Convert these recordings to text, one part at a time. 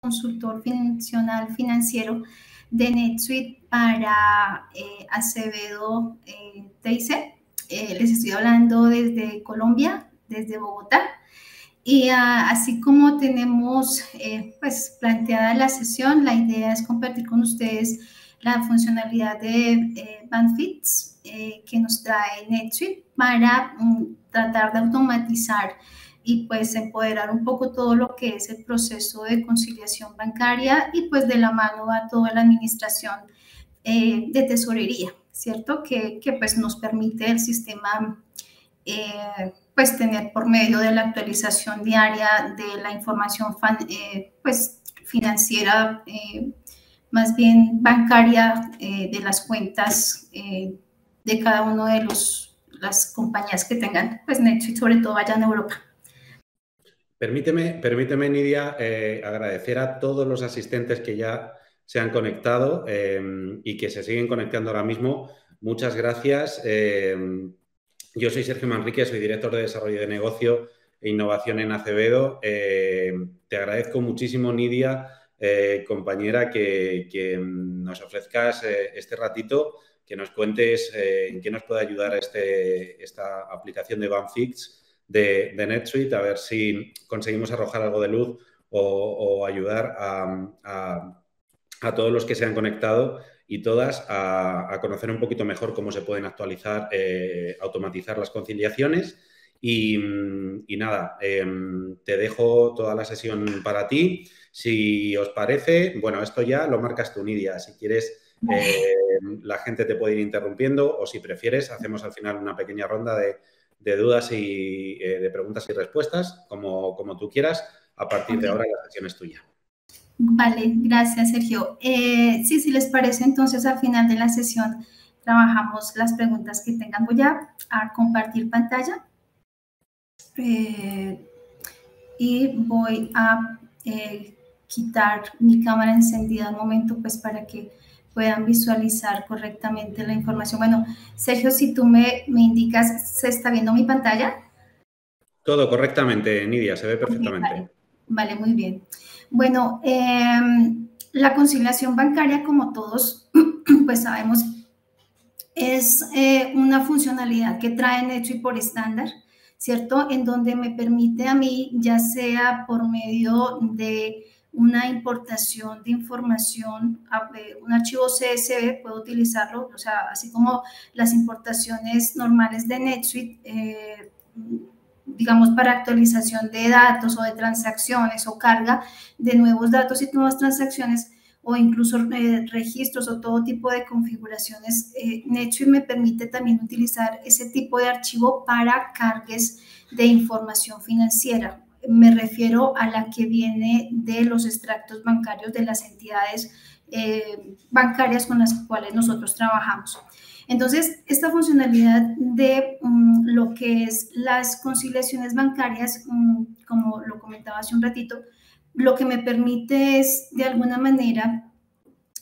consultor funcional financiero de NetSuite para Acevedo TIC. Les estoy hablando desde Colombia, desde Bogotá. Y así como tenemos pues planteada la sesión, la idea es compartir con ustedes la funcionalidad de BandFits que nos trae NetSuite para tratar de automatizar y pues empoderar un poco todo lo que es el proceso de conciliación bancaria y pues de la mano va toda la administración de tesorería, ¿cierto? Que pues nos permite el sistema pues tener por medio de la actualización diaria de la información pues financiera, más bien bancaria, de las cuentas de cada uno de las compañías que tengan pues NetSuite, sobre todo allá en Europa. Permíteme, Nidia, agradecer a todos los asistentes que ya se han conectado y que se siguen conectando ahora mismo. Muchas gracias. Yo soy Sergio Manrique, soy director de Desarrollo de Negocio e Innovación en Acevedo. Te agradezco muchísimo, Nidia, compañera, que nos ofrezcas este ratito, que nos cuentes en qué nos puede ayudar esta aplicación de BandFits de NetSuite, a ver si conseguimos arrojar algo de luz o ayudar a todos los que se han conectado y todas a conocer un poquito mejor cómo se pueden actualizar, automatizar las conciliaciones. Y nada, te dejo toda la sesión para ti. Si os parece, bueno, esto ya lo marcas tú, Nidia. Si quieres, la gente te puede ir interrumpiendo o si prefieres, hacemos al final una pequeña ronda de dudas y de preguntas y respuestas, como tú quieras. A partir de ahora la sesión es tuya. Vale, gracias, Sergio. Sí, si les parece, entonces al final de la sesión trabajamos las preguntas que tengan. Voy a compartir pantalla y voy a quitar mi cámara encendida un momento, pues para que puedan visualizar correctamente la información. Bueno, Sergio, si tú me indicas, ¿se está viendo mi pantalla? Todo correctamente, Nidia, se ve perfectamente. Okay, vale, muy bien. Bueno, la conciliación bancaria, como todos pues sabemos, es una funcionalidad que trae NetSuite por estándar, ¿cierto? En donde me permite a mí, ya sea por medio de una importación de información, un archivo CSV, puedo utilizarlo, o sea, así como las importaciones normales de NetSuite, digamos, para actualización de datos o de transacciones o carga de nuevos datos y nuevas transacciones o incluso registros o todo tipo de configuraciones, NetSuite me permite también utilizar ese tipo de archivo para cargas de información financiera. Me refiero a la que viene de los extractos bancarios de las entidades bancarias con las cuales nosotros trabajamos. Entonces, esta funcionalidad de lo que es las conciliaciones bancarias, como lo comentaba hace un ratito, lo que me permite es, de alguna manera,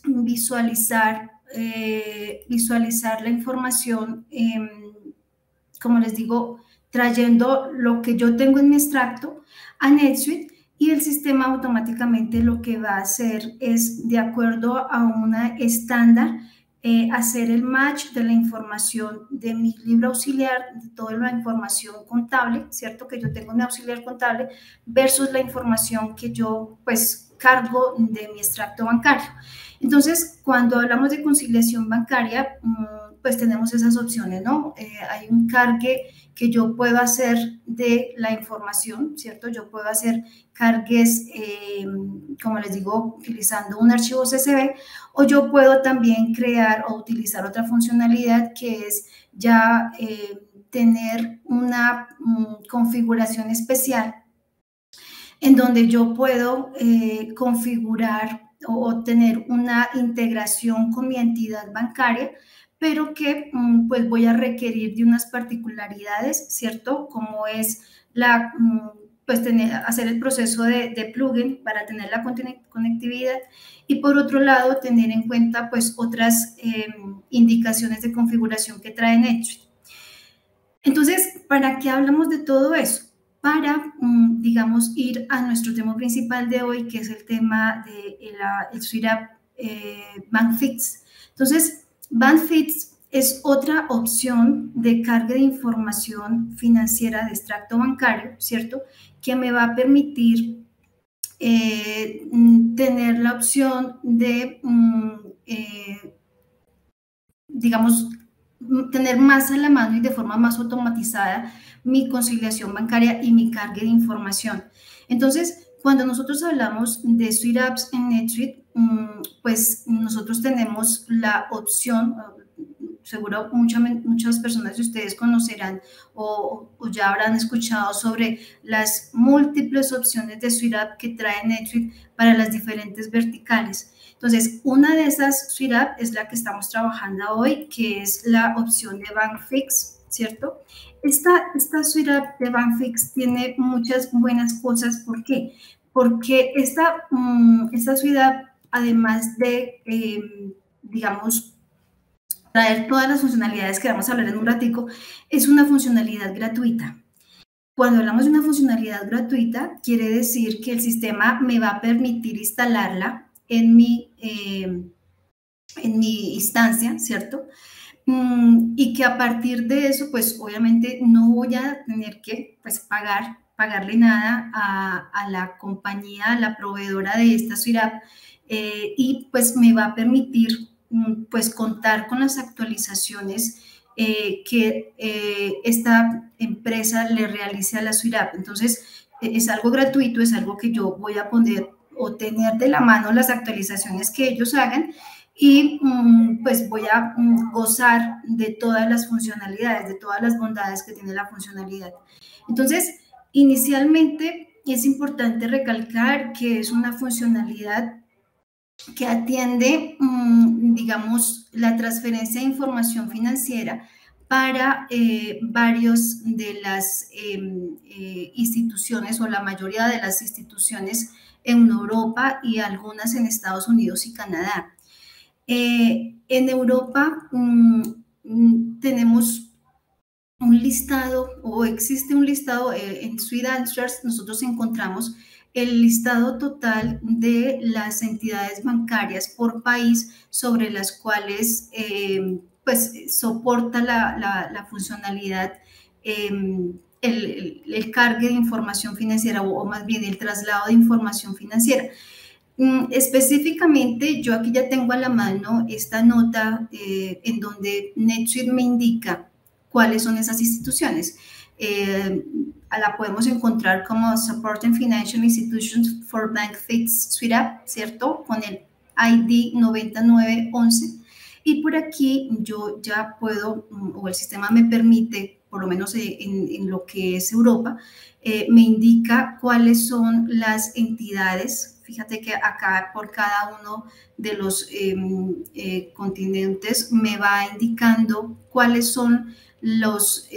visualizar la información, como les digo, trayendo lo que yo tengo en mi extracto a NetSuite y el sistema automáticamente lo que va a hacer es, de acuerdo a una estándar, hacer el match de la información de mi libro auxiliar, de toda la información contable, ¿cierto? Que yo tengo en mi auxiliar contable, versus la información que yo, pues, cargo de mi extracto bancario. Entonces, cuando hablamos de conciliación bancaria, pues tenemos esas opciones, ¿no? Hay un cargue que yo puedo hacer de la información, ¿cierto? Yo puedo hacer cargues, como les digo, utilizando un archivo CSV, o yo puedo también crear o utilizar otra funcionalidad que es ya tener una configuración especial en donde yo puedo configurar o tener una integración con mi entidad bancaria, pero que pues voy a requerir de unas particularidades, ¿cierto? Como es pues hacer el proceso de plugin para tener la conectividad y por otro lado tener en cuenta pues otras indicaciones de configuración que trae NetSuite. Entonces, ¿para qué hablamos de todo eso? para, digamos, ir a nuestro tema principal de hoy, que es el tema de el SweetUp BankFix. Entonces, BankFix es otra opción de carga de información financiera de extracto bancario, ¿cierto? Que me va a permitir tener la opción de, digamos, tener más a la mano y de forma más automatizada mi conciliación bancaria y mi carga de información. Entonces, cuando nosotros hablamos de SweetUps en NetSuite, pues nosotros tenemos la opción, seguro muchas personas de ustedes conocerán o ya habrán escuchado sobre las múltiples opciones de SweetUp que trae NetSuite para las diferentes verticales. Entonces, una de esas SweetUp es la que estamos trabajando hoy, que es la opción de BankFix, ¿cierto? Esta SweetUp de BankFix tiene muchas buenas cosas. ¿Por qué? Porque esta SweetUp, además de, digamos, traer todas las funcionalidades que vamos a hablar en un ratico, es una funcionalidad gratuita. Cuando hablamos de una funcionalidad gratuita, quiere decir que el sistema me va a permitir instalarla en mi instancia, ¿cierto? Y que a partir de eso, pues obviamente no voy a tener que pues, pagarle nada a la compañía, a la proveedora de esta SweetUp, y pues me va a permitir pues contar con las actualizaciones que esta empresa le realice a la SweetUp. Entonces, es algo gratuito, es algo que yo voy a poder o tener de la mano las actualizaciones que ellos hagan y pues voy a gozar de todas las funcionalidades, de todas las bondades que tiene la funcionalidad. Entonces, inicialmente es importante recalcar que es una funcionalidad que atiende, digamos, la transferencia de información financiera para varios de las instituciones o la mayoría de las instituciones en Europa y algunas en Estados Unidos y Canadá. En Europa tenemos un listado o existe un listado en SweetAnswers. Nosotros encontramos el listado total de las entidades bancarias por país sobre las cuales pues soporta la funcionalidad, el cargue de información financiera o más bien el traslado de información financiera. Específicamente, yo aquí ya tengo a la mano esta nota en donde NetSuite me indica cuáles son esas instituciones. La podemos encontrar como Supporting Financial Institutions for BankFix SweetUp, ¿cierto? Con el ID 9911. Y por aquí yo ya puedo, o el sistema me permite, por lo menos en lo que es Europa, me indica cuáles son las entidades. Fíjate que acá por cada uno de los continentes me va indicando cuáles son los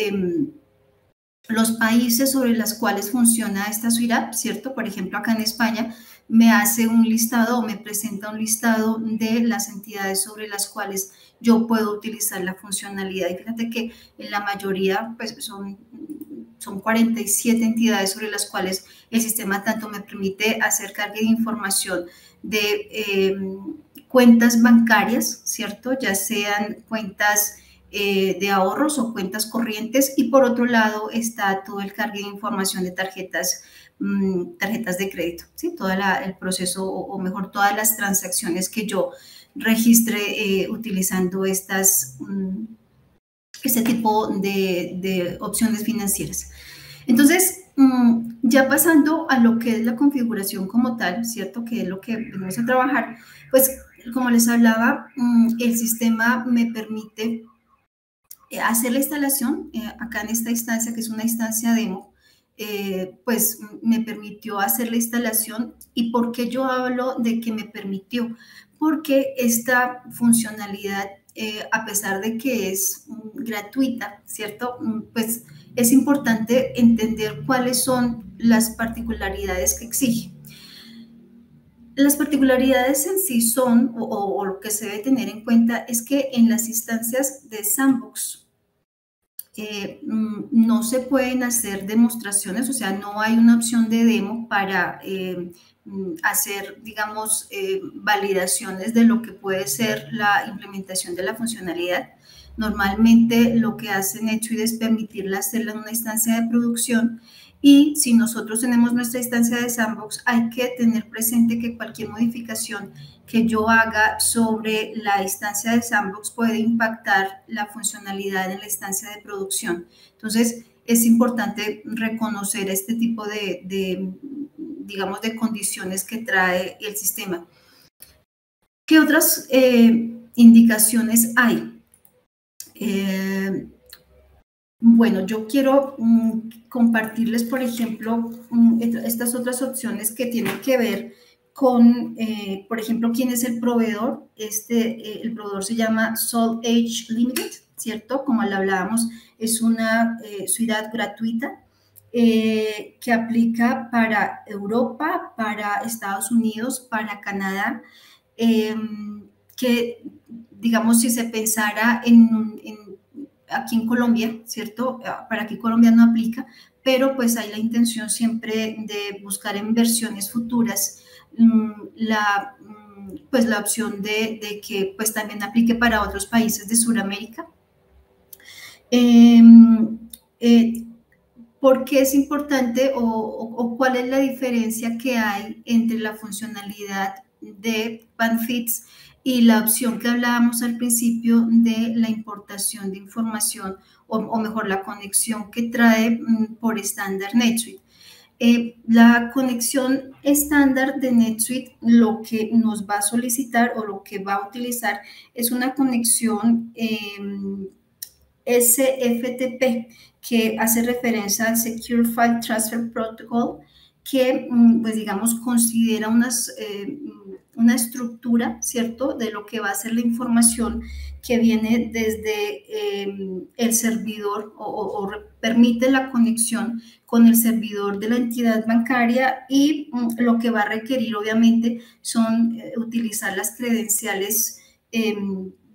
países sobre los cuales funciona esta SweetUp, ¿cierto? Por ejemplo, acá en España me hace un listado o me presenta un listado de las entidades sobre las cuales yo puedo utilizar la funcionalidad. Y fíjate que en la mayoría pues, son 47 entidades sobre las cuales el sistema tanto me permite hacer carga de información de cuentas bancarias, ¿cierto? Ya sean cuentas de ahorros o cuentas corrientes, y por otro lado está todo el cargue de información de tarjetas de crédito, ¿sí? Todo el proceso o mejor todas las transacciones que yo registre utilizando este tipo de opciones financieras. Entonces, ya pasando a lo que es la configuración como tal, ¿cierto? Que es lo que venimos a trabajar, pues como les hablaba, el sistema me permite hacer la instalación acá en esta instancia, que es una instancia demo, pues me permitió hacer la instalación. ¿Y por qué yo hablo de que me permitió? Porque esta funcionalidad, a pesar de que es gratuita, ¿cierto? Pues es importante entender cuáles son las particularidades que exige. Las particularidades en sí son, o lo que se debe tener en cuenta, es que en las instancias de Sandbox no se pueden hacer demostraciones, o sea, no hay una opción de demo para hacer, digamos, validaciones de lo que puede ser la implementación de la funcionalidad. Normalmente lo que hace NetSuite es permitirla hacerla en una instancia de producción, y si nosotros tenemos nuestra instancia de sandbox, hay que tener presente que cualquier modificación que yo haga sobre la instancia de sandbox puede impactar la funcionalidad en la instancia de producción. Entonces, es importante reconocer este tipo digamos, de condiciones que trae el sistema. ¿Qué otras indicaciones hay? Bueno, yo quiero compartirles, por ejemplo, estas otras opciones que tienen que ver con, por ejemplo, quién es el proveedor. El proveedor se llama Salt Edge Limited, ¿cierto? Como le hablábamos, es una ciudad gratuita que aplica para Europa, para Estados Unidos, para Canadá, que, digamos, si se pensara aquí en Colombia, ¿cierto? Para aquí Colombia no aplica, pero pues hay la intención siempre de buscar en versiones futuras pues la opción de que pues también aplique para otros países de Sudamérica. ¿Por qué es importante o cuál es la diferencia que hay entre la funcionalidad de Banfits y la opción que hablábamos al principio de la importación de información, o mejor, la conexión que trae por estándar NetSuite? La conexión estándar de NetSuite lo que nos va a solicitar o lo que va a utilizar es una conexión SFTP, que hace referencia al Secure File Transfer Protocol, que, pues digamos, considera una estructura, ¿cierto?, de lo que va a ser la información que viene desde el servidor o permite la conexión con el servidor de la entidad bancaria, y lo que va a requerir, obviamente, son utilizar las credenciales,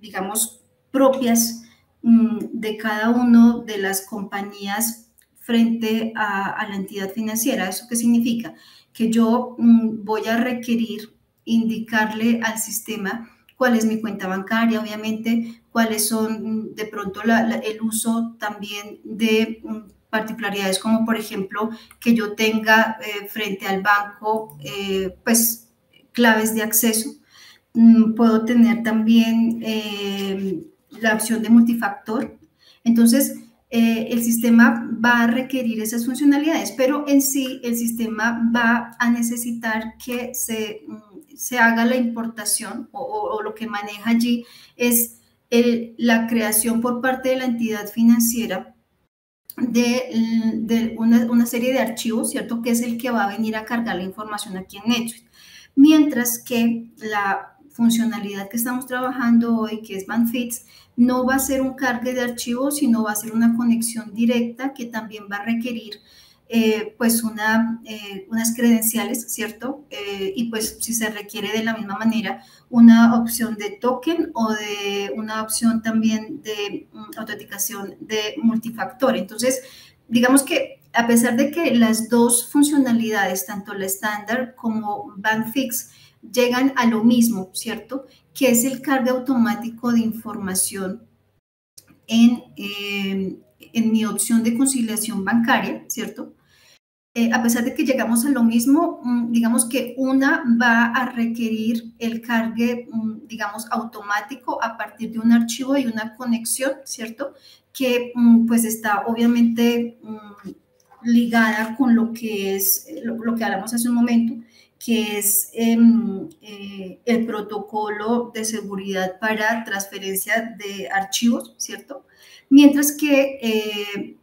digamos, propias de cada una de las compañías frente a la entidad financiera. ¿Eso qué significa? Que yo voy a requerir indicarle al sistema cuál es mi cuenta bancaria, obviamente, cuáles son de pronto el uso también de particularidades, como por ejemplo que yo tenga frente al banco pues claves de acceso. Puedo tener también la opción de multifactor. Entonces, el sistema va a requerir esas funcionalidades, pero en sí el sistema va a necesitar que se haga la importación, o lo que maneja allí es la creación por parte de la entidad financiera de una serie de archivos, ¿cierto?, que es el que va a venir a cargar la información aquí en NetSuite. Mientras que la funcionalidad que estamos trabajando hoy, que es Banfits, no va a ser un cargue de archivos, sino va a ser una conexión directa que también va a requerir pues unas credenciales, ¿cierto? Y pues si se requiere de la misma manera una opción de token o de una opción también de autenticación de multifactor. Entonces, digamos que a pesar de que las dos funcionalidades, tanto la estándar como Banfix, llegan a lo mismo, ¿cierto?, que es el cargue automático de información en mi opción de conciliación bancaria, ¿cierto? A pesar de que llegamos a lo mismo, digamos que una va a requerir el cargue, digamos, automático a partir de un archivo y una conexión, ¿cierto?, que pues está obviamente ligada con lo que es lo que hablamos hace un momento, que es el protocolo de seguridad para transferencia de archivos, ¿cierto? Mientras que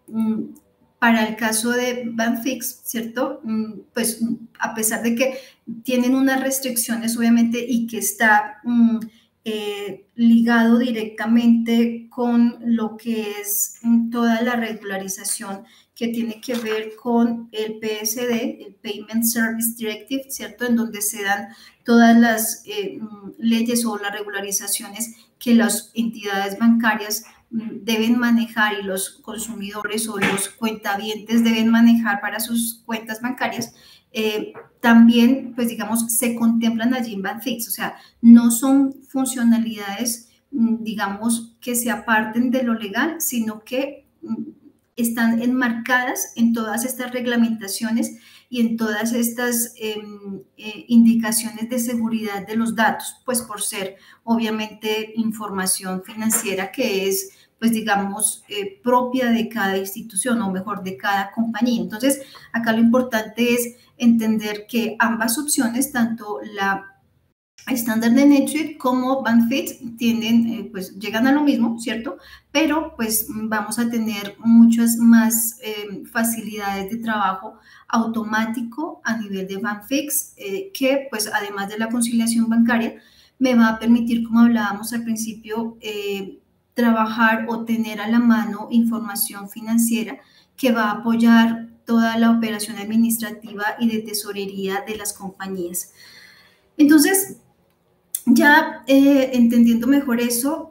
para el caso de Banfix, ¿cierto?, pues a pesar de que tienen unas restricciones, obviamente, y que está ligado directamente con lo que es toda la regularización que tiene que ver con el PSD, el Payment Service Directive, ¿cierto?, en donde se dan todas las leyes o las regularizaciones que las entidades bancarias deben manejar y los consumidores o los cuentavientes deben manejar para sus cuentas bancarias, también, pues digamos, se contemplan allí en Banfix. O sea, no son funcionalidades, digamos, que se aparten de lo legal, sino que están enmarcadas en todas estas reglamentaciones y en todas estas indicaciones de seguridad de los datos, pues por ser obviamente información financiera que es, pues digamos, propia de cada institución o mejor de cada compañía. Entonces, acá lo importante es entender que ambas opciones, tanto la estándar de NetSuite como Banfix tienen, pues llegan a lo mismo, ¿cierto? Pero pues vamos a tener muchas más facilidades de trabajo automático a nivel de Banfix, que pues además de la conciliación bancaria, me va a permitir, como hablábamos al principio, trabajar o tener a la mano información financiera que va a apoyar toda la operación administrativa y de tesorería de las compañías. Entonces, ya entendiendo mejor eso,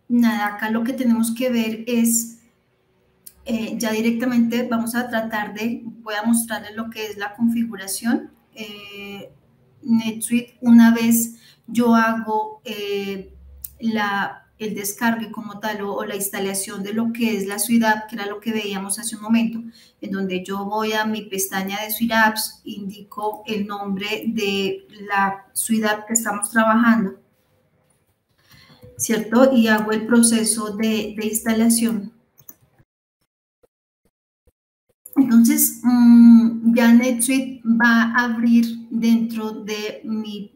nada, acá lo que tenemos que ver es, ya directamente vamos a tratar de, voy a mostrarles lo que es la configuración. NetSuite, una vez yo hago el descargue como tal o la instalación de lo que es la Suite App, que era lo que veíamos hace un momento, en donde yo voy a mi pestaña de Suite Apps, indico el nombre de la Suite App que estamos trabajando, ¿cierto? Y hago el proceso de instalación. Entonces, ya NetSuite va a abrir dentro de mi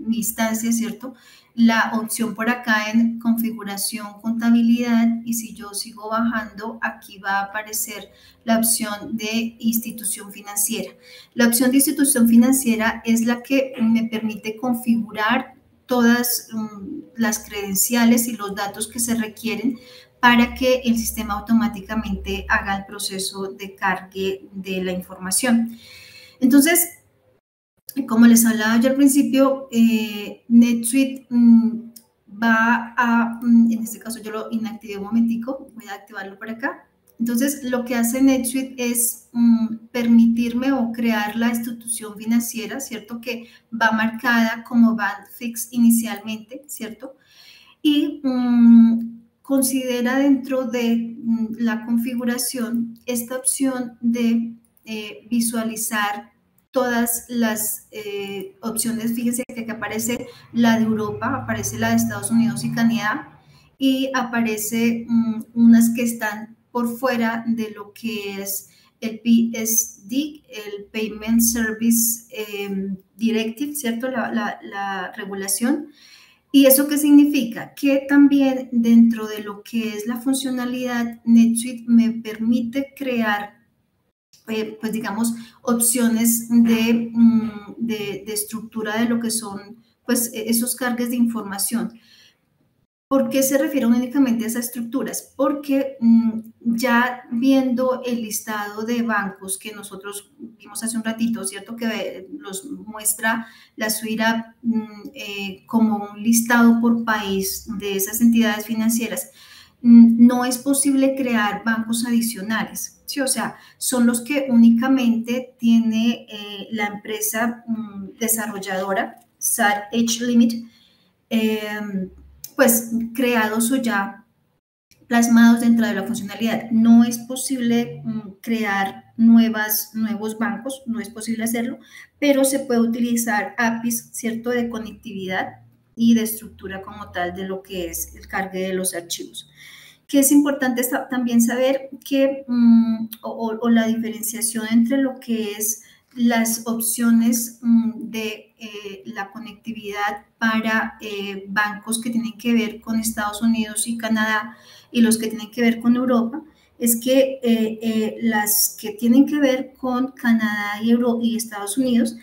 instancia, ¿cierto? La opción por acá en configuración contabilidad, y si yo sigo bajando, aquí va a aparecer la opción de institución financiera. La opción de institución financiera es la que me permite configurar todas las credenciales y los datos que se requieren para que el sistema automáticamente haga el proceso de cargue de la información. Entonces, como les hablaba yo al principio, NetSuite va a, en este caso yo lo inactivé un momentico, voy a activarlo por acá. Entonces, lo que hace NetSuite es permitirme o crear la institución financiera, ¿cierto? Que va marcada como Banfix inicialmente, ¿cierto? Y considera dentro de la configuración esta opción de visualizar todas las opciones. Fíjense que aquí aparece la de Europa, aparece la de Estados Unidos y Canadá, y aparece unas que están por fuera de lo que es el PSD, el Payment Service Directive, ¿cierto? La regulación. ¿Y eso qué significa? Que también dentro de lo que es la funcionalidad, NetSuite me permite crear, pues digamos, opciones de estructura de lo que son, pues, esos cargues de información. ¿Por qué se refiere únicamente a esas estructuras? Porque ya viendo el listado de bancos que nosotros vimos hace un ratito, ¿cierto? Que los muestra la Suite App como un listado por país de esas entidades financieras, no es posible crear bancos adicionales, ¿sí? O sea, son los que únicamente tiene la empresa desarrolladora, SAT H Limit, pues creados o ya plasmados dentro de la funcionalidad. No es posible crear nuevos bancos, no es posible hacerlo, pero se puede utilizar APIs, ¿cierto?, de conectividad y de estructura como tal de lo que es el cargue de los archivos. Que es importante también saber que, o la diferenciación entre lo que es las opciones de la conectividad para bancos que tienen que ver con Estados Unidos y Canadá y los que tienen que ver con Europa, es que las que tienen que ver con Canadá y Estados Unidos,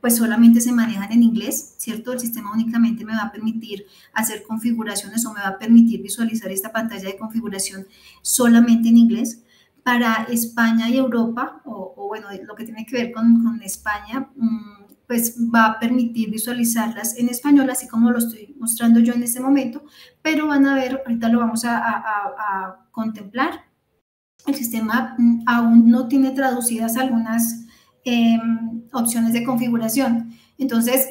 pues solamente se manejan en inglés, ¿cierto? El sistema únicamente me va a permitir hacer configuraciones o me va a permitir visualizar esta pantalla de configuración solamente en inglés. Para España y Europa, o bueno, lo que tiene que ver con España, pues va a permitir visualizarlas en español, así como lo estoy mostrando yo en este momento, pero van a ver, ahorita lo vamos a contemplar. El sistema aún no tiene traducidas algunas opciones de configuración. Entonces,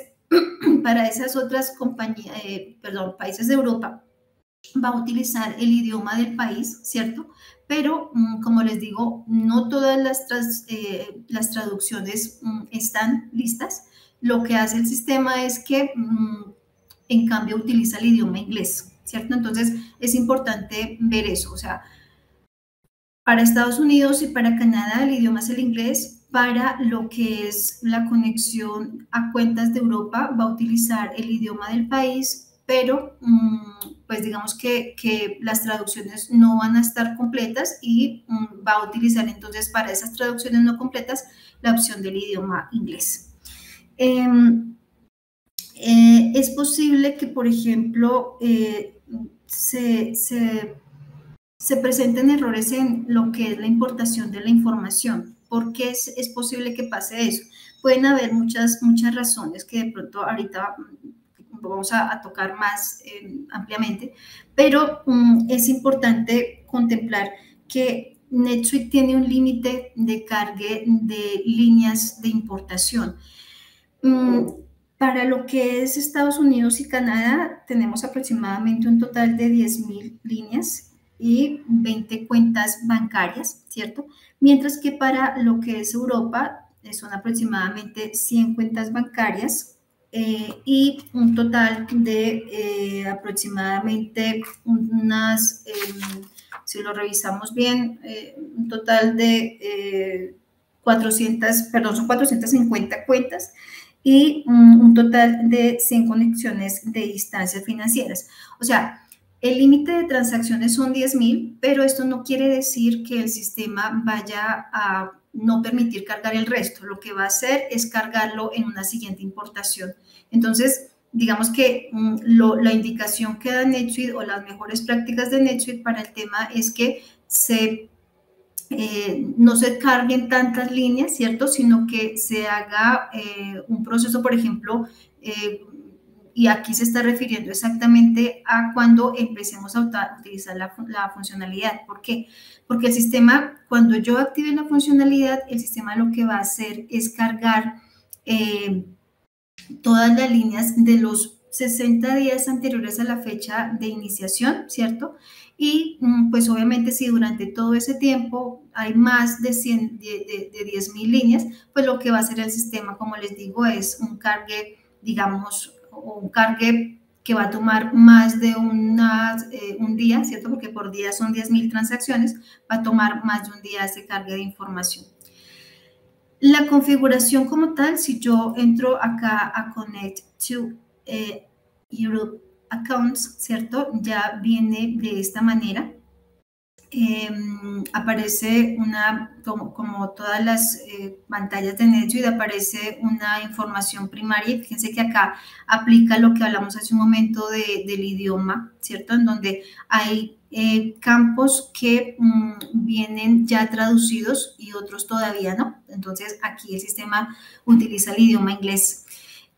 para esas otras compañías, países de Europa, va a utilizar el idioma del país, ¿cierto? Pero, como les digo, no todas las traducciones están listas. Lo que hace el sistema es que, en cambio, utiliza el idioma inglés, ¿cierto? Entonces, es importante ver eso. O sea, para Estados Unidos y para Canadá, el idioma es el inglés. Para lo que es la conexión a cuentas de Europa, va a utilizar el idioma del país, pero pues digamos que las traducciones no van a estar completas y va a utilizar entonces para esas traducciones no completas la opción del idioma inglés. Es posible que, por ejemplo, se presenten errores en lo que es la importación de la información. ¿Por qué es posible que pase eso? Pueden haber muchas razones que de pronto ahorita vamos a tocar más ampliamente, pero es importante contemplar que NetSuite tiene un límite de cargue de líneas de importación. Para lo que es Estados Unidos y Canadá, tenemos aproximadamente un total de 10.000 líneas y 20 cuentas bancarias, ¿cierto? Mientras que para lo que es Europa, son aproximadamente 100 cuentas bancarias y un total de aproximadamente unas, si lo revisamos bien, un total de 450 cuentas y un total de 100 conexiones de instancias financieras. O sea, el límite de transacciones son 10.000, pero esto no quiere decir que el sistema vaya a no permitir cargar el resto. Lo que va a hacer es cargarlo en una siguiente importación. Entonces, digamos que la indicación que da NetSuite o las mejores prácticas de NetSuite para el tema es que no se carguen tantas líneas, ¿cierto? Sino que se haga un proceso, por ejemplo, y aquí se está refiriendo exactamente a cuando empecemos a utilizar la funcionalidad. ¿Por qué? Porque el sistema, cuando yo active la funcionalidad, el sistema lo que va a hacer es cargar todas las líneas de los 60 días anteriores a la fecha de iniciación, ¿cierto? Y pues obviamente si durante todo ese tiempo hay más de 10.000 líneas, pues lo que va a hacer el sistema, como les digo, es un cargue, digamos, o un cargue que va a tomar más de un día, ¿cierto? Porque por día son 10.000 transacciones, va a tomar más de un día ese cargue de información. La configuración como tal, si yo entro acá a Connect to Europe Accounts, ¿cierto? Ya viene de esta manera. Aparece como todas las pantallas de NetSuite, aparece una información primaria. Fíjense que acá aplica lo que hablamos hace un momento del idioma, ¿cierto? En donde hay campos que vienen ya traducidos y otros todavía no. Entonces, aquí el sistema utiliza el idioma inglés.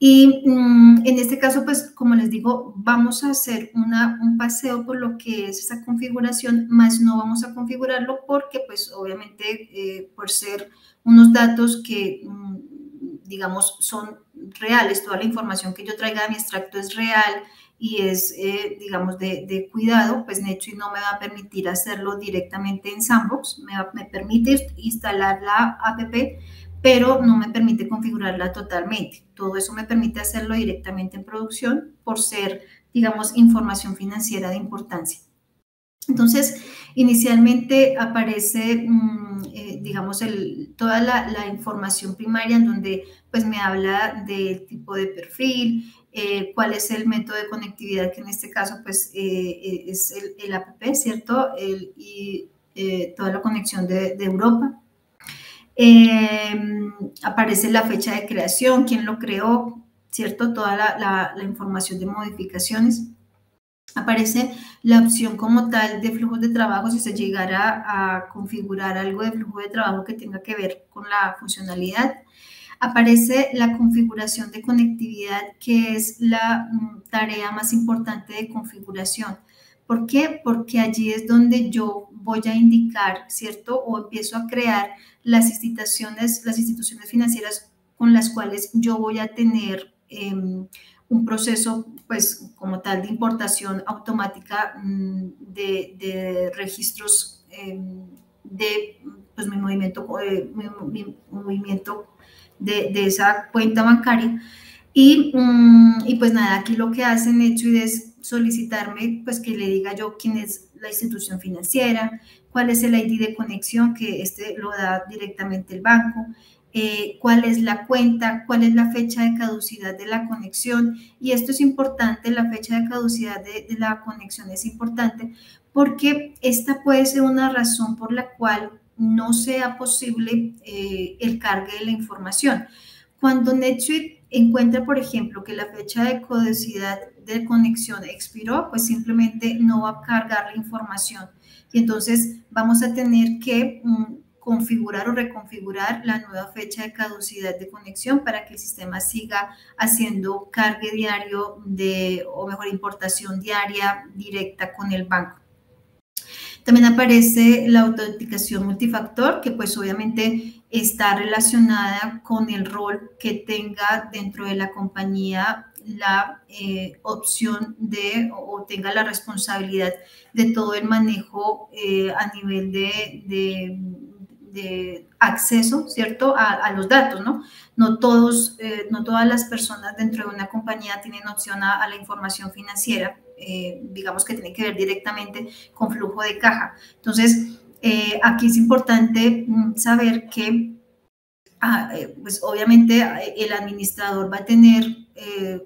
Y en este caso, pues, como les digo, vamos a hacer un paseo por lo que es esa configuración, más no vamos a configurarlo porque, pues, obviamente, por ser unos datos que, digamos, son reales, toda la información que yo traiga de mi extracto es real y es, digamos, de cuidado, pues NetSuite no me va a permitir hacerlo directamente en Sandbox, me permite instalar la app, pero no me permite configurarla totalmente. Todo eso me permite hacerlo directamente en producción por ser, digamos, información financiera de importancia. Entonces, inicialmente aparece, digamos, toda la información primaria en donde pues me habla del tipo de perfil, cuál es el método de conectividad, que en este caso pues es el app, ¿cierto? Y toda la conexión de Europa. Aparece la fecha de creación, quién lo creó, ¿cierto? Toda la información de modificaciones. Aparece la opción como tal de flujos de trabajo si se llegara a configurar algo de flujo de trabajo que tenga que ver con la funcionalidad. aparece la configuración de conectividad, que es la tarea más importante de configuración. ¿Por qué? Porque allí es donde yo voy a indicar, ¿cierto? O empiezo a crear las instituciones financieras con las cuales yo voy a tener un proceso, pues, como tal, de importación automática de registros de pues, mi movimiento de esa cuenta bancaria. Y pues nada, aquí lo que hace NetSuite es solicitarme pues que le diga yo quién es la institución financiera, cuál es el ID de conexión, que lo da directamente el banco, cuál es la cuenta, cuál es la fecha de caducidad de la conexión. Y esto es importante, la fecha de caducidad de la conexión es importante porque esta puede ser una razón por la cual no sea posible el cargue de la información. Cuando NetSuite encuentra, por ejemplo, que la fecha de caducidad de conexión expiró, pues simplemente no va a cargar la información. Y entonces vamos a tener que configurar o reconfigurar la nueva fecha de caducidad de conexión para que el sistema siga haciendo cargue diario o mejor, importación diaria directa con el banco. También aparece la autenticación multifactor, que pues obviamente está relacionada con el rol que tenga dentro de la compañía la opción o tenga la responsabilidad de todo el manejo a nivel de acceso, ¿cierto? A los datos, ¿no? No todas las personas dentro de una compañía tienen opción a la información financiera, digamos que tiene que ver directamente con flujo de caja. Entonces, aquí es importante saber que, pues obviamente el administrador va a tener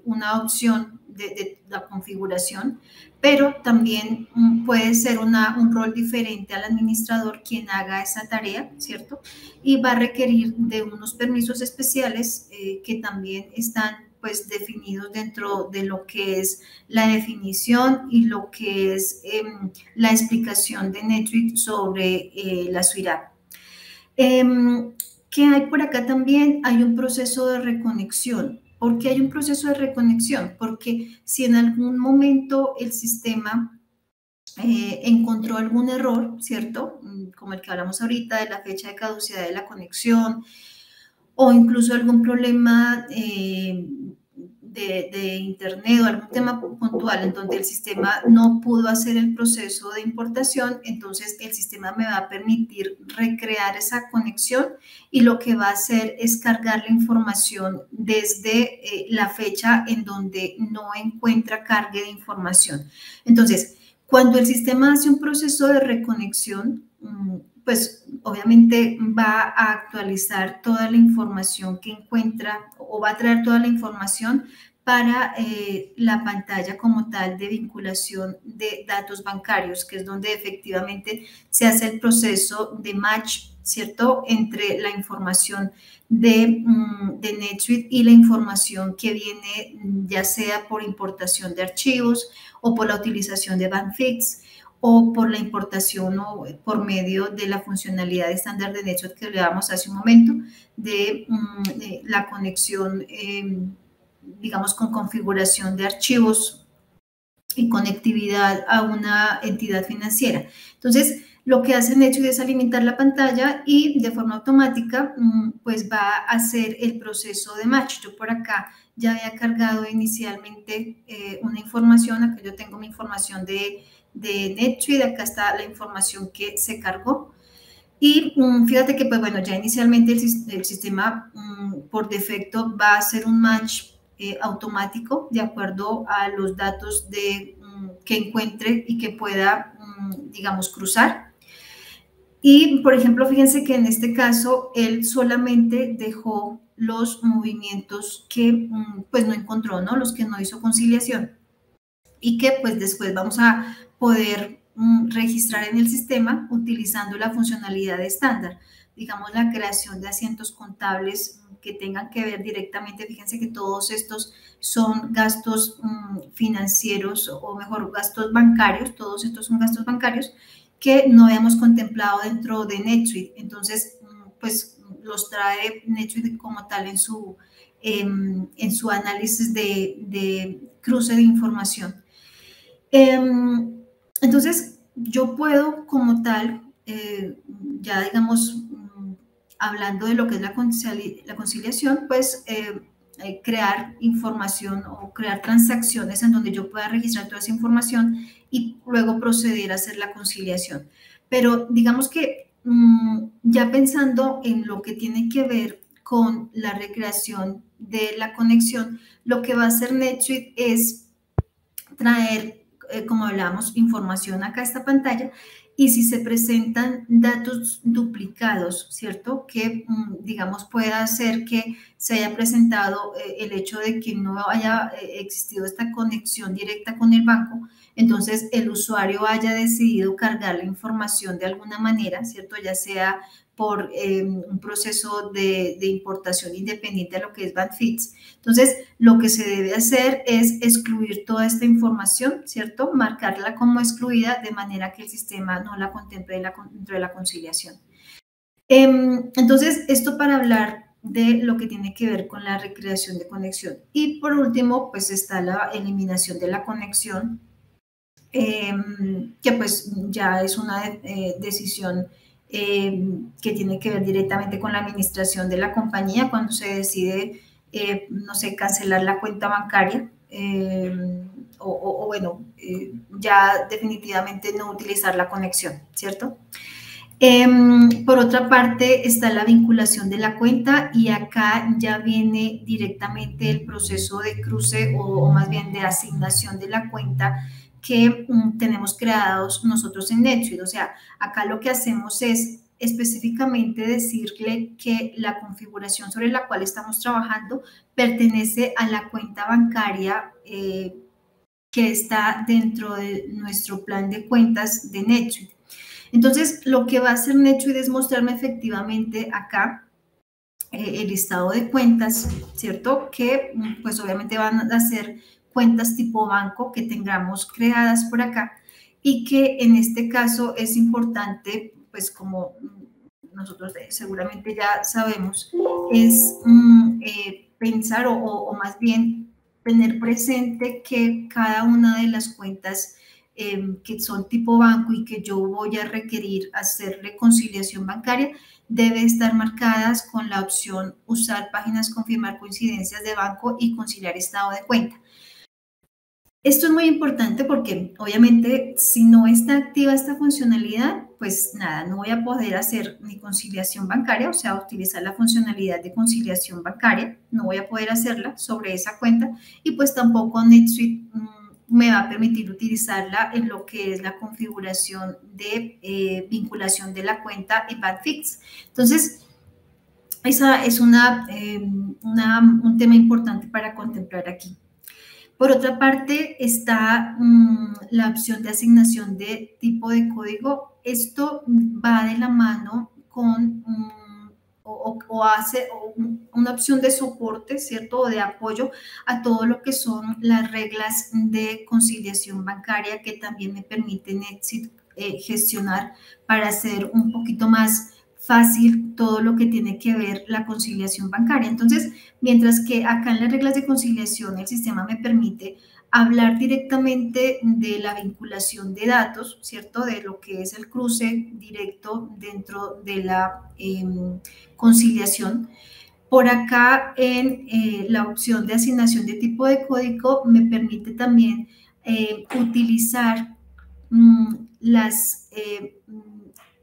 una opción de la configuración, pero también puede ser un rol diferente al administrador quien haga esa tarea, ¿cierto? Y va a requerir de unos permisos especiales que también están pues definidos dentro de lo que es la definición y lo que es la explicación de NetSuite sobre la Suite App. ¿Qué hay por acá también? Hay un proceso de reconexión. ¿Por qué hay un proceso de reconexión? Porque si en algún momento el sistema encontró algún error, ¿cierto? Como el que hablamos ahorita de la fecha de caducidad de la conexión, o incluso algún problema de internet o algún tema puntual en donde el sistema no pudo hacer el proceso de importación, entonces el sistema me va a permitir recrear esa conexión y lo que va a hacer es cargar la información desde la fecha en donde no encuentra cargue de información. Entonces, cuando el sistema hace un proceso de reconexión, pues obviamente va a actualizar toda la información que encuentra o va a traer toda la información para la pantalla como tal de vinculación de datos bancarios, que es donde efectivamente se hace el proceso de match, ¿cierto?, entre la información de NetSuite y la información que viene ya sea por importación de archivos o por la utilización de Banfix o por la importación o por medio de la funcionalidad estándar de NetSuite que hablábamos hace un momento, de la conexión, digamos, con configuración de archivos y conectividad a una entidad financiera. Entonces, lo que hace NetSuite es alimentar la pantalla y de forma automática, pues va a hacer el proceso de match. Yo por acá ya había cargado inicialmente una información, acá yo tengo mi información de NetSuite, acá está la información que se cargó. Y fíjate que, pues bueno, ya inicialmente el sistema por defecto va a hacer un match automático de acuerdo a los datos que encuentre y que pueda, digamos, cruzar. Y, por ejemplo, fíjense que en este caso él solamente dejó los movimientos que pues no encontró, ¿no? Los que no hizo conciliación y que pues después vamos a poder registrar en el sistema utilizando la funcionalidad estándar, digamos la creación de asientos contables que tengan que ver directamente. Fíjense que todos estos son gastos financieros o mejor gastos bancarios, todos estos son gastos bancarios que no habíamos contemplado dentro de NetSuite. Entonces, pues los trae NetSuite como tal en su análisis de cruce de información. Entonces, yo puedo como tal, ya digamos, hablando de lo que es la conciliación, pues crear información o crear transacciones en donde yo pueda registrar toda esa información y luego proceder a hacer la conciliación. Pero digamos que ya pensando en lo que tiene que ver con la recreación de la conexión, lo que va a hacer NetSuite es traer, como hablábamos, información acá a esta pantalla, y si se presentan datos duplicados, ¿cierto? Que, digamos, pueda hacer que se haya presentado el hecho de que no haya existido esta conexión directa con el banco, entonces el usuario haya decidido cargar la información de alguna manera, ¿cierto? Ya sea por un proceso de importación independiente a lo que es BadFits. Entonces, lo que se debe hacer es excluir toda esta información, ¿cierto? Marcarla como excluida de manera que el sistema no la contemple dentro de la conciliación. Entonces, esto para hablar de lo que tiene que ver con la recreación de conexión. Y por último, pues está la eliminación de la conexión, que pues ya es una decisión que tiene que ver directamente con la administración de la compañía cuando se decide, no sé, cancelar la cuenta bancaria bueno, ya definitivamente no utilizar la conexión, ¿cierto? Por otra parte está la vinculación de la cuenta, y acá ya viene directamente el proceso de cruce o más bien de asignación de la cuenta que tenemos creados nosotros en NetSuite. O sea, acá lo que hacemos es específicamente decirle que la configuración sobre la cual estamos trabajando pertenece a la cuenta bancaria que está dentro de nuestro plan de cuentas de NetSuite. Entonces, lo que va a hacer NetSuite es mostrarme efectivamente acá el listado de cuentas, ¿cierto? Que pues obviamente van a ser cuentas tipo banco que tengamos creadas por acá, y que en este caso es importante, pues como nosotros seguramente ya sabemos, es pensar o más bien tener presente que cada una de las cuentas que son tipo banco y que yo voy a requerir hacerle conciliación bancaria debe estar marcadas con la opción usar páginas, confirmar coincidencias de banco y conciliar estado de cuenta. Esto es muy importante porque obviamente si no está activa esta funcionalidad, pues nada, no voy a poder hacer ni conciliación bancaria, o sea, utilizar la funcionalidad de conciliación bancaria, no voy a poder hacerla sobre esa cuenta, y pues tampoco NetSuite me va a permitir utilizarla en lo que es la configuración de vinculación de la cuenta en BadFits. Entonces, esa es un tema importante para contemplar aquí. Por otra parte, está la opción de asignación de tipo de código. Esto va de la mano con una opción de soporte, ¿cierto? O de apoyo a todo lo que son las reglas de conciliación bancaria que también me permite NetSuite gestionar para hacer un poquito más fácil todo lo que tiene que ver la conciliación bancaria. Entonces, mientras que acá en las reglas de conciliación el sistema me permite hablar directamente de la vinculación de datos, ¿cierto? De lo que es el cruce directo dentro de la conciliación. Por acá en la opción de asignación de tipo de código me permite también utilizar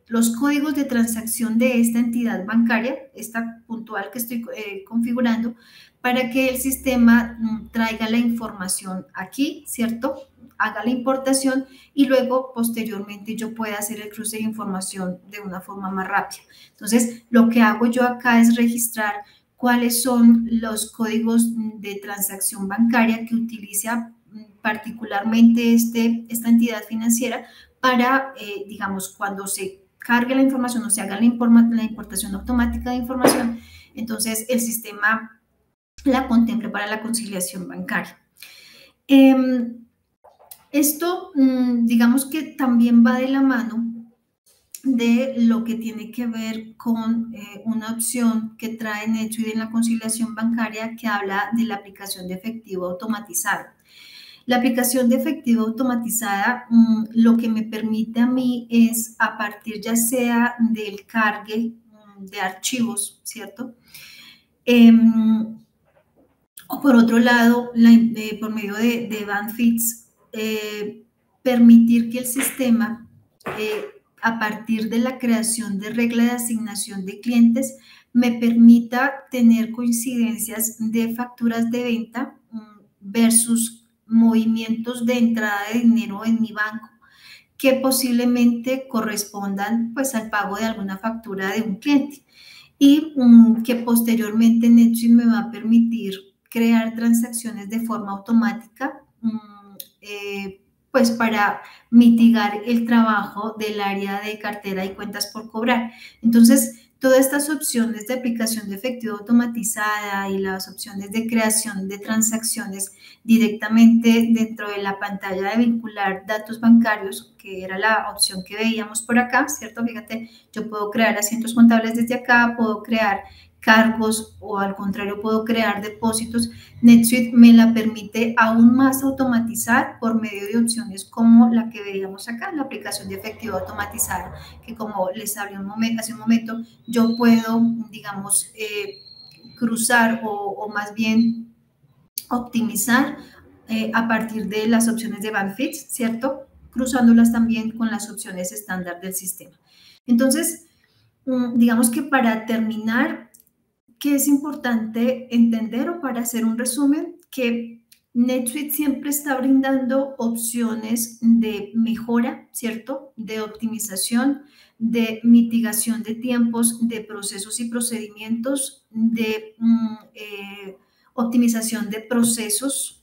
los códigos de transacción de esta entidad bancaria, esta puntual que estoy configurando, para que el sistema traiga la información aquí, ¿cierto? Haga la importación y luego posteriormente yo pueda hacer el cruce de información de una forma más rápida. Entonces, lo que hago yo acá es registrar cuáles son los códigos de transacción bancaria que utiliza particularmente esta entidad financiera para, digamos, cuando se cargue la información o se haga la importación automática de información, entonces el sistema la contemple para la conciliación bancaria. Esto, digamos que también va de la mano de lo que tiene que ver con una opción que trae NetSuite en la conciliación bancaria que habla de la aplicación de efectivo automatizado. La aplicación de efectivo automatizada lo que me permite a mí es, a partir ya sea del cargue de archivos, ¿cierto? O por otro lado, por medio de Banfits, permitir que el sistema, a partir de la creación de regla de asignación de clientes, me permita tener coincidencias de facturas de venta versus movimientos de entrada de dinero en mi banco que posiblemente correspondan pues al pago de alguna factura de un cliente y que posteriormente NetSuite me va a permitir crear transacciones de forma automática pues para mitigar el trabajo del área de cartera y cuentas por cobrar. Entonces, todas estas opciones de aplicación de efectivo automatizada y las opciones de creación de transacciones directamente dentro de la pantalla de vincular datos bancarios, que era la opción que veíamos por acá, ¿cierto? Fíjate, yo puedo crear asientos contables desde acá, puedo crear cargos o al contrario puedo crear depósitos. NetSuite me la permite aún más automatizar por medio de opciones como la que veíamos acá, la aplicación de efectivo automatizado, que como les hablé hace un momento, yo puedo, digamos, cruzar o más bien optimizar a partir de las opciones de Banfits, ¿cierto? Cruzándolas también con las opciones estándar del sistema. Entonces, digamos que para terminar, que es importante entender o para hacer un resumen, que NetSuite siempre está brindando opciones de mejora, ¿cierto? De optimización, de mitigación de tiempos, de procesos y procedimientos, de optimización de procesos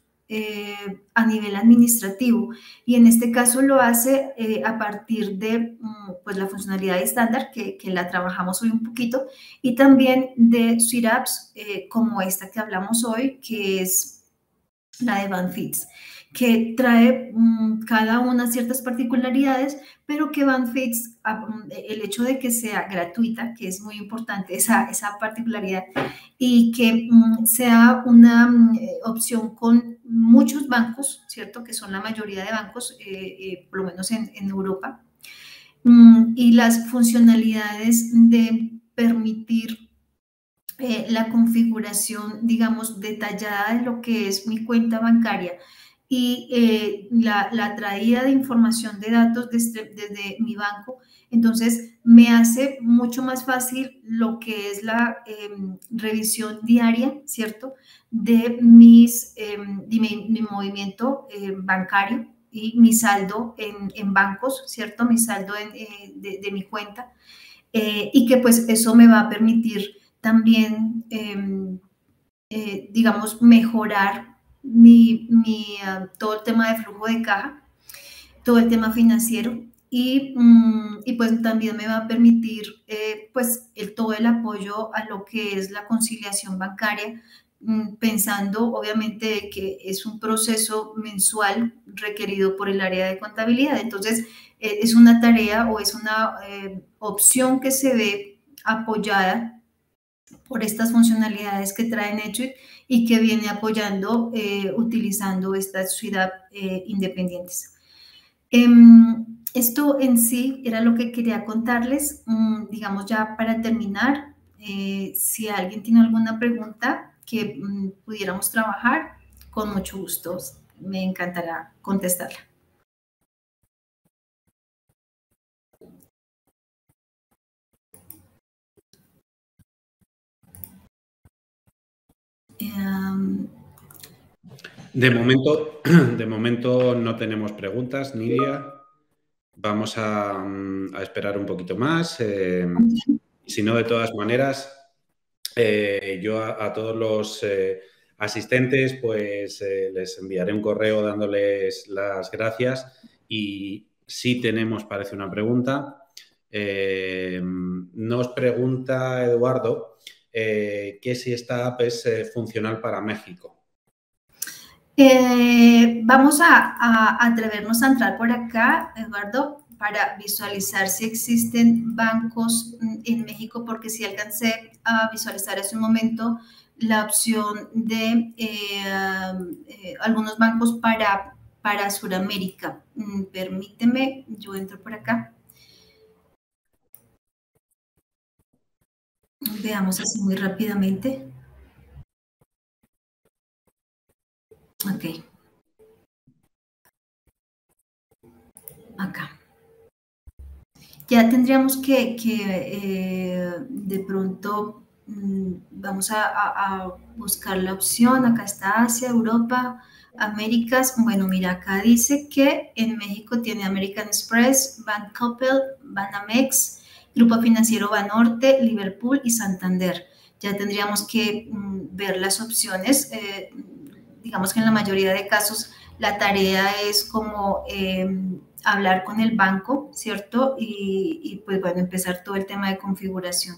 a nivel administrativo y en este caso lo hace a partir de pues la funcionalidad estándar que la trabajamos hoy un poquito y también de Suite Apps como esta que hablamos hoy que es la de Banfits que trae cada una ciertas particularidades, pero que Banfits, el hecho de que sea gratuita, que es muy importante esa particularidad, y que sea una opción con muchos bancos, ¿cierto? Que son la mayoría de bancos, por lo menos en Europa, y las funcionalidades de permitir la configuración, digamos, detallada de lo que es mi cuenta bancaria y la traída de información de datos desde mi banco, entonces me hace mucho más fácil lo que es la revisión diaria, ¿cierto? De mi movimiento bancario y mi saldo en bancos, ¿cierto? Mi saldo de mi cuenta y que pues eso me va a permitir también, digamos, mejorar todo el tema de flujo de caja, todo el tema financiero y pues también me va a permitir pues todo el apoyo a lo que es la conciliación bancaria, pensando obviamente que es un proceso mensual requerido por el área de contabilidad. Entonces, es una tarea o es una opción que se ve apoyada por estas funcionalidades que trae NetSuite y que viene apoyando utilizando estas Suite App independientes. Esto en sí era lo que quería contarles. Digamos ya para terminar, si alguien tiene alguna pregunta que pudiéramos trabajar, con mucho gusto me encantará contestarla. De momento no tenemos preguntas, Nidia. Vamos a esperar un poquito más. Si no, de todas maneras, yo a todos los asistentes pues les enviaré un correo dándoles las gracias y sí tenemos, parece, una pregunta. Nos pregunta Eduardo que si esta app es funcional para México. Vamos a atrevernos a entrar por acá, Eduardo, para visualizar si existen bancos en México, porque si alcancé a visualizar hace un momento la opción de algunos bancos para Sudamérica. Permíteme, yo entro por acá. Veamos así muy rápidamente. Ok. Acá. Ya tendríamos que de pronto vamos a buscar la opción. Acá está Asia, Europa, Américas. Bueno, mira, acá dice que en México tiene American Express, Bancoppel, Banamex, Grupo Financiero Banorte, Liverpool y Santander. Ya tendríamos que ver las opciones. Digamos que en la mayoría de casos la tarea es como hablar con el banco, ¿cierto? Y pues bueno, empezar todo el tema de configuración.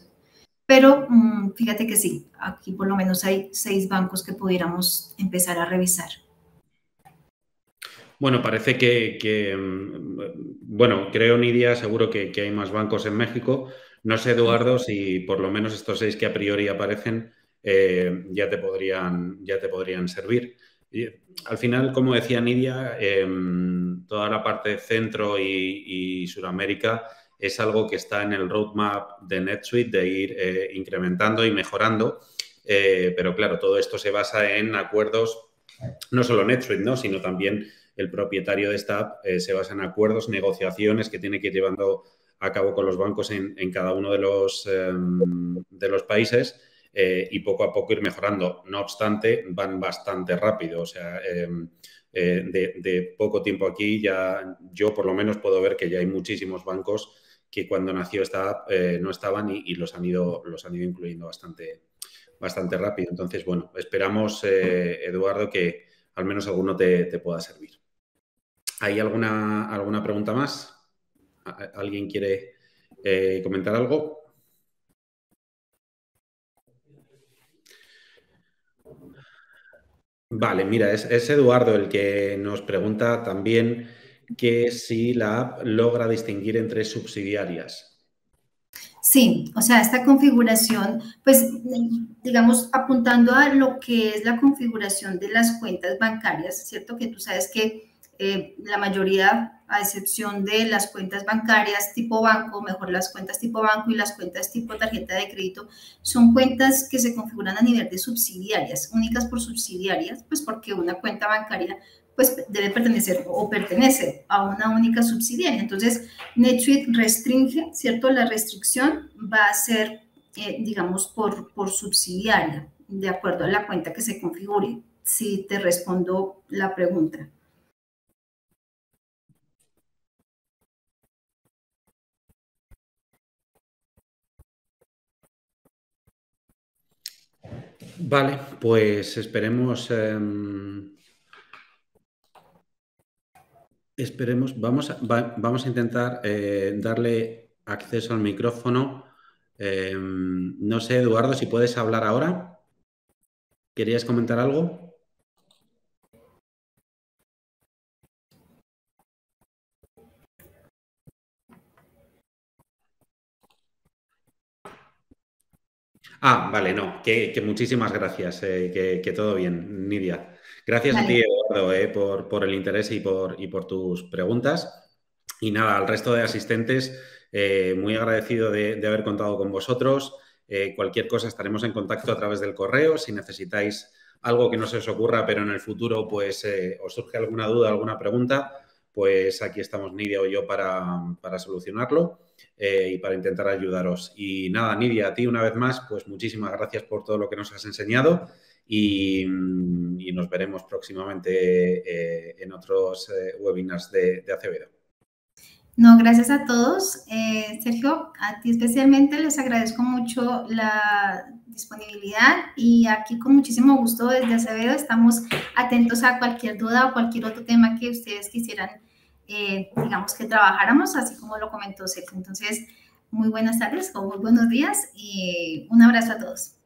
Pero fíjate que sí, aquí por lo menos hay 6 bancos que pudiéramos empezar a revisar. Bueno, parece bueno, creo, Nidia, seguro que hay más bancos en México. No sé, Eduardo, si por lo menos estos 6 que a priori aparecen ya te podrían servir. Y, al final, como decía Nidia, toda la parte de Centro y Sudamérica es algo que está en el roadmap de NetSuite de ir incrementando y mejorando. Pero claro, todo esto se basa en acuerdos, no solo NetSuite, ¿no?, sino también el propietario de esta app se basa en acuerdos, negociaciones que tiene que ir llevando a cabo con los bancos en cada uno de los países y poco a poco ir mejorando. No obstante, van bastante rápido. O sea, de poco tiempo aquí ya yo por lo menos puedo ver que ya hay muchísimos bancos que cuando nació esta app no estaban y los han ido incluyendo bastante rápido. Entonces, bueno, esperamos, Eduardo, que al menos alguno te pueda servir. ¿Hay alguna pregunta más? ¿Alguien quiere comentar algo? Vale, mira, es Eduardo el que nos pregunta también que si la app logra distinguir entre subsidiarias. Sí, o sea, esta configuración, pues, digamos, apuntando a lo que es la configuración de las cuentas bancarias, ¿cierto? Que tú sabes que la mayoría, a excepción de las cuentas bancarias tipo banco, mejor las cuentas tipo banco y las cuentas tipo tarjeta de crédito, son cuentas que se configuran a nivel de subsidiarias, únicas por subsidiarias, pues porque una cuenta bancaria pues debe pertenecer o pertenece a una única subsidiaria. Entonces, NetSuite restringe, ¿cierto? La restricción va a ser, digamos, por subsidiaria, de acuerdo a la cuenta que se configure, si te respondo la pregunta. Vale, pues esperemos. Vamos a intentar darle acceso al micrófono. No sé, Eduardo, si puedes hablar ahora. ¿Querías comentar algo? Vale, no, que muchísimas gracias, que todo bien, Nidia. Gracias a ti, Vale. Eduardo, por el interés y por tus preguntas. Y nada, al resto de asistentes, muy agradecido de haber contado con vosotros. Cualquier cosa estaremos en contacto a través del correo. Si necesitáis algo que no se os ocurra, pero en el futuro pues os surge alguna duda, alguna pregunta, pues aquí estamos Nidia o yo para solucionarlo. Y para intentar ayudaros. Y nada, Nidia, a ti una vez más, pues muchísimas gracias por todo lo que nos has enseñado y nos veremos próximamente en otros webinars de Acevedo. No, gracias a todos. Sergio, a ti especialmente les agradezco mucho la disponibilidad y aquí con muchísimo gusto desde Acevedo estamos atentos a cualquier duda o cualquier otro tema que ustedes quisieran, digamos, que trabajáramos, así como lo comentó Sergio. Entonces, muy buenas tardes o muy buenos días y un abrazo a todos.